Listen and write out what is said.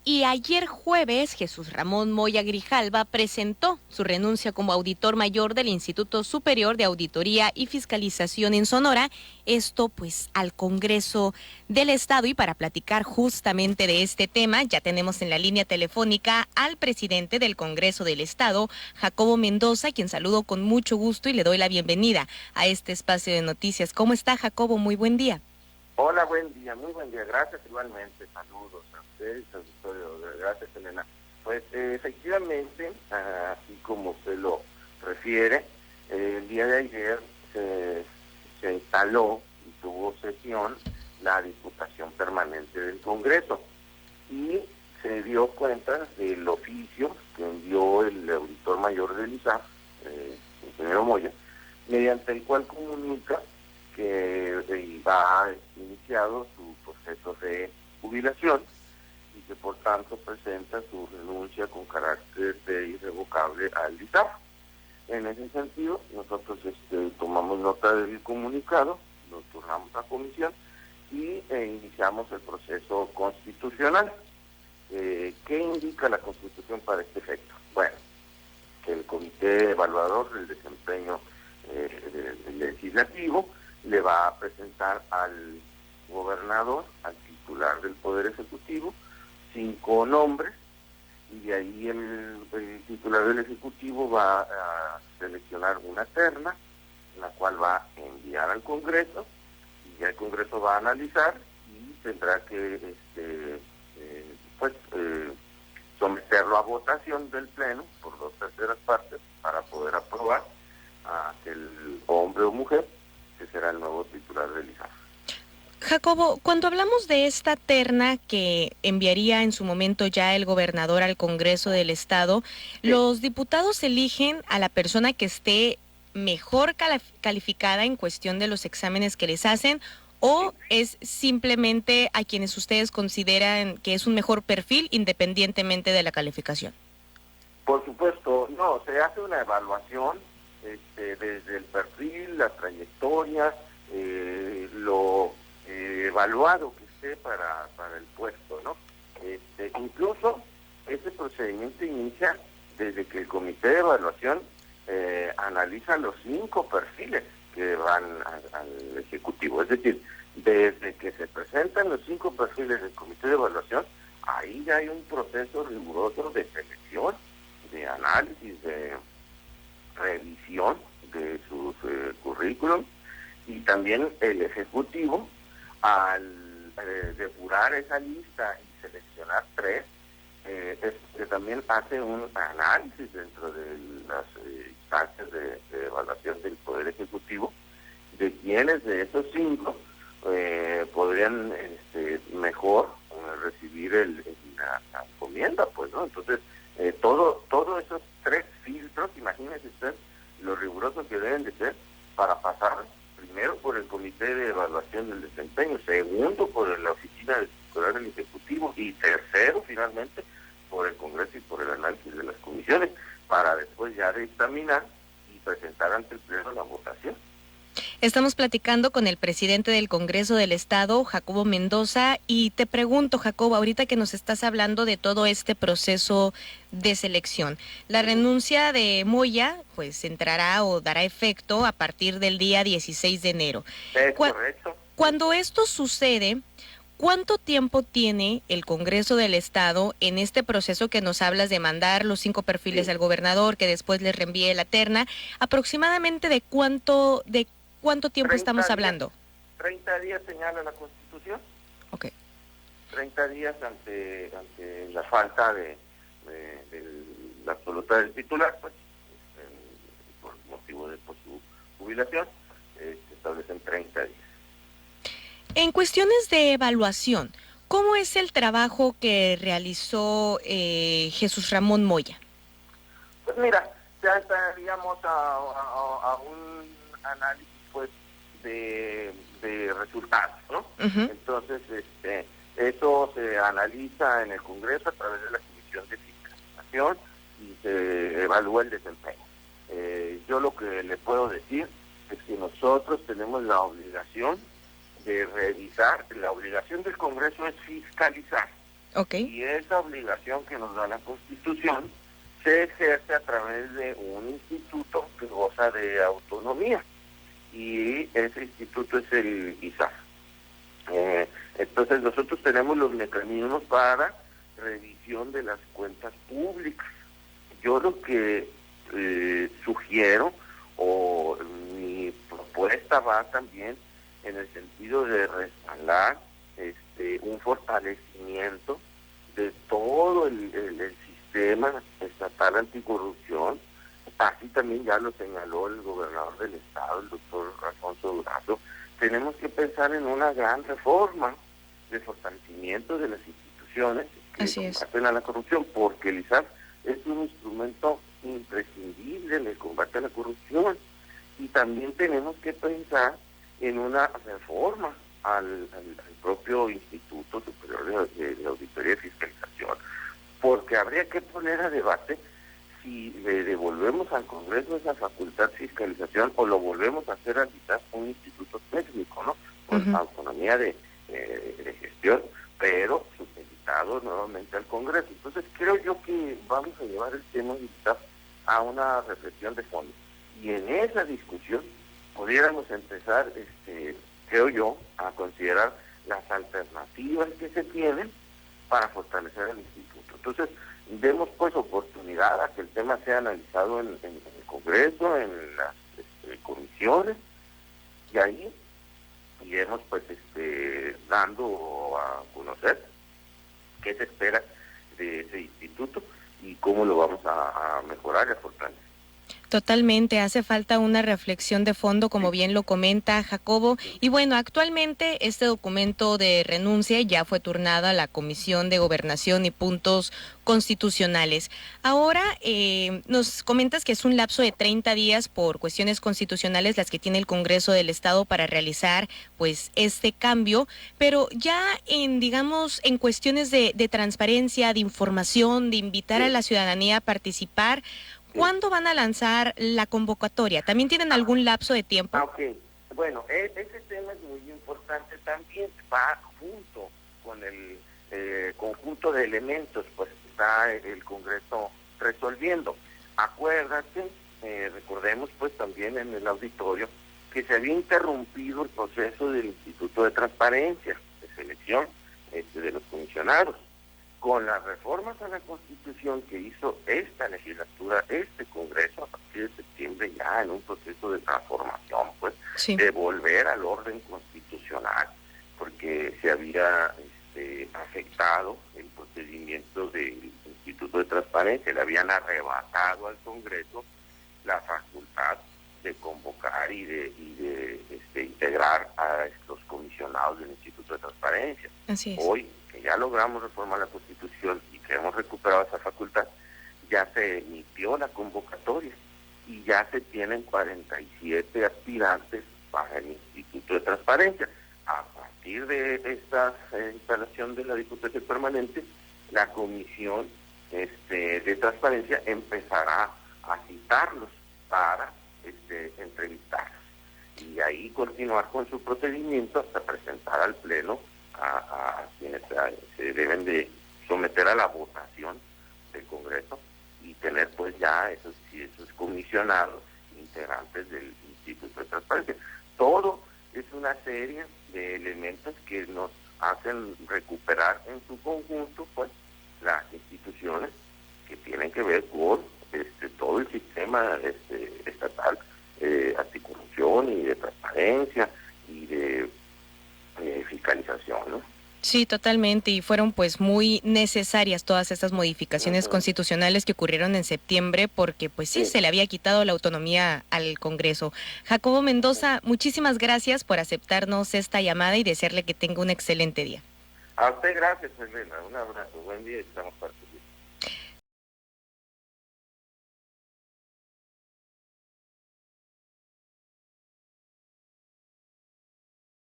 Y ayer jueves, Jesús Ramón Moya Grijalva presentó su renuncia como auditor mayor del Instituto Superior de Auditoría y Fiscalización en Sonora, esto pues al Congreso del Estado. Y para platicar justamente de este tema, ya tenemos en la línea telefónica al presidente del Congreso del Estado, Jacobo Mendoza, quien saludo con mucho gusto y le doy la bienvenida a este espacio de noticias. ¿Cómo está, Jacobo? Muy buen día. Hola, buen día, muy buen día, gracias igualmente, saludos a ustedes, auditorio, gracias Elena. Pues efectivamente, así como usted lo refiere, el día de ayer se instaló y tuvo sesión la Diputación Permanente del Congreso y se dio cuenta del oficio que envió el auditor mayor del ISAF, ingeniero Moya, mediante el cual comunica que ha iniciado su proceso de jubilación y que por tanto presenta su renuncia con carácter de irrevocable al ISAF. En ese sentido, nosotros tomamos nota del comunicado, lo turnamos a comisión y iniciamos el proceso constitucional. ¿Qué indica la Constitución para este efecto? Bueno, que el Comité Evaluador del Desempeño Legislativo le va a presentar al gobernador, al titular del Poder Ejecutivo, 5 nombres, y de ahí el titular del Ejecutivo va a seleccionar una terna, la cual va a enviar al Congreso, y ya el Congreso va a analizar y tendrá que someterlo a votación del Pleno por 2/3 partes para poder aprobar a aquel hombre o mujer que será el nuevo titular del ISAF. Jacobo, cuando hablamos de esta terna que enviaría en su momento ya el gobernador al Congreso del Estado, Sí. los diputados eligen a la persona que esté mejor calificada en cuestión de los exámenes que les hacen, ¿o es simplemente a quienes ustedes consideran que es un mejor perfil independientemente de la calificación? Por supuesto, no, se hace una evaluación desde el perfil, la trayectoria, lo evaluado que esté para el puesto, ¿no? Incluso ese procedimiento inicia desde que el comité de evaluación analiza los 5 perfiles que van al Ejecutivo. Es decir, desde que se presentan los 5 perfiles del comité de evaluación, ahí ya hay un proceso riguroso de selección, de análisis, de revisión de sus currículums, y también el Ejecutivo, al depurar esa lista y seleccionar 3, también hace un análisis dentro de las instancias de evaluación del Poder Ejecutivo de quiénes de esos 5 podrían mejor recibir la encomienda, pues, ¿no? Entonces, todos esos 3 filtros, imagínense usted lo riguroso que deben de ser para pasar primero por el Comité de Evaluación del Desempeño, segundo por la Oficina del Titular del Ejecutivo y tercero, finalmente, por el Congreso y por el análisis de las comisiones, para después ya dictaminar y presentar ante el Pleno la votación. Estamos platicando con el presidente del Congreso del Estado, Jacobo Mendoza, y te pregunto, Jacobo, ahorita que nos estás hablando de todo este proceso de selección, la renuncia de Moya, pues entrará o dará efecto a partir del día 16 de enero. ¿Es correcto? Cuando esto sucede, ¿cuánto tiempo tiene el Congreso del Estado en este proceso que nos hablas de mandar los 5 perfiles al gobernador, que después les reenvíe la terna? Aproximadamente ¿de cuánto tiempo estamos hablando? 30 días señala la Constitución. Ok. 30 días ante la falta de la absoluta del titular, pues, por motivo de su jubilación, se establecen 30 días. En cuestiones de evaluación, ¿cómo es el trabajo que realizó Jesús Ramón Moya? Pues mira, ya estaríamos a un análisis, pues, de resultados, ¿no? Uh-huh. Entonces, eso se analiza en el Congreso a través de la Comisión de Fiscalización y se evalúa el desempeño. Yo lo que le puedo decir es que nosotros tenemos la obligación de revisar, la obligación del Congreso es fiscalizar. Okay. Y esa obligación que nos da la Constitución se ejerce a través de un instituto que goza de autonomía, y ese instituto es el ISAF. Entonces nosotros tenemos los mecanismos para revisión de las cuentas públicas. Yo lo que sugiero, o mi propuesta va también en el sentido de respaldar un fortalecimiento de todo el sistema estatal anticorrupción. Así también ya lo señaló el gobernador del estado, el doctor Alfonso Durazo. Tenemos que pensar en una gran reforma de fortalecimiento de las instituciones que combaten a la corrupción, porque el ISAF es un instrumento imprescindible en el combate a la corrupción. Y también tenemos que pensar en una reforma al propio Instituto Superior de Auditoría y Fiscalización, porque habría que poner a debate si le devolvemos al Congreso esa facultad de fiscalización o lo volvemos a hacer al ISAF un instituto técnico, ¿no? Con autonomía de gestión, pero supeditado nuevamente al Congreso. Entonces creo yo que vamos a llevar el tema del ISAF a una reflexión de fondo. Y en esa discusión pudiéramos empezar, creo yo, a considerar las alternativas que se tienen para fortalecer el instituto. Entonces, demos pues oportunidad a que el tema sea analizado en el Congreso, en las comisiones, y ahí iremos pues dando a conocer qué se espera de ese instituto y cómo lo vamos a mejorar y a fortalecer. Totalmente, hace falta una reflexión de fondo, como bien lo comenta Jacobo. Y bueno, actualmente este documento de renuncia ya fue turnado a la Comisión de Gobernación y Puntos Constitucionales. Ahora nos comentas que es un lapso de 30 días por cuestiones constitucionales las que tiene el Congreso del Estado para realizar pues este cambio, pero ya digamos, en cuestiones de transparencia, de información, de invitar a la ciudadanía a participar, ¿cuándo van a lanzar la convocatoria? ¿También tienen algún lapso de tiempo? Ok, bueno, ese tema es muy importante también, va junto con el conjunto de elementos pues que está el Congreso resolviendo. Acuérdate, recordemos pues también en el auditorio que se había interrumpido el proceso del Instituto de Transparencia, de selección de los comisionados. Con las reformas a la Constitución que hizo esta legislatura, este Congreso, a partir de septiembre, ya en un proceso de transformación, pues, de volver al orden constitucional, porque se había afectado el procedimiento del Instituto de Transparencia, le habían arrebatado al Congreso la facultad de convocar y de integrar a los comisionados del Instituto de Transparencia. Así es. Hoy, que ya logramos reformar la Constitución y que hemos recuperado esa facultad, ya se emitió la convocatoria y ya se tienen 47 aspirantes para el Instituto de Transparencia. A partir de esta instalación de la Diputación Permanente, la Comisión de Transparencia empezará a citarlos para entrevistarlos y ahí continuar con su procedimiento hasta presentar al Pleno a quienes se deben de someter a la votación del Congreso y tener pues ya esos comisionados integrantes del Instituto de Transparencia. Todo es una serie de elementos que nos hacen recuperar en su conjunto pues las instituciones que tienen que ver con todo el sistema estatal anticorrupción y de transparencia y de fiscalización, ¿no? Sí, totalmente, y fueron pues muy necesarias todas estas modificaciones constitucionales que ocurrieron en septiembre porque pues sí, se le había quitado la autonomía al Congreso. Jacobo Mendoza, muchísimas gracias por aceptarnos esta llamada y desearle que tenga un excelente día. A usted gracias, Elena, un abrazo, buen día, estamos participando.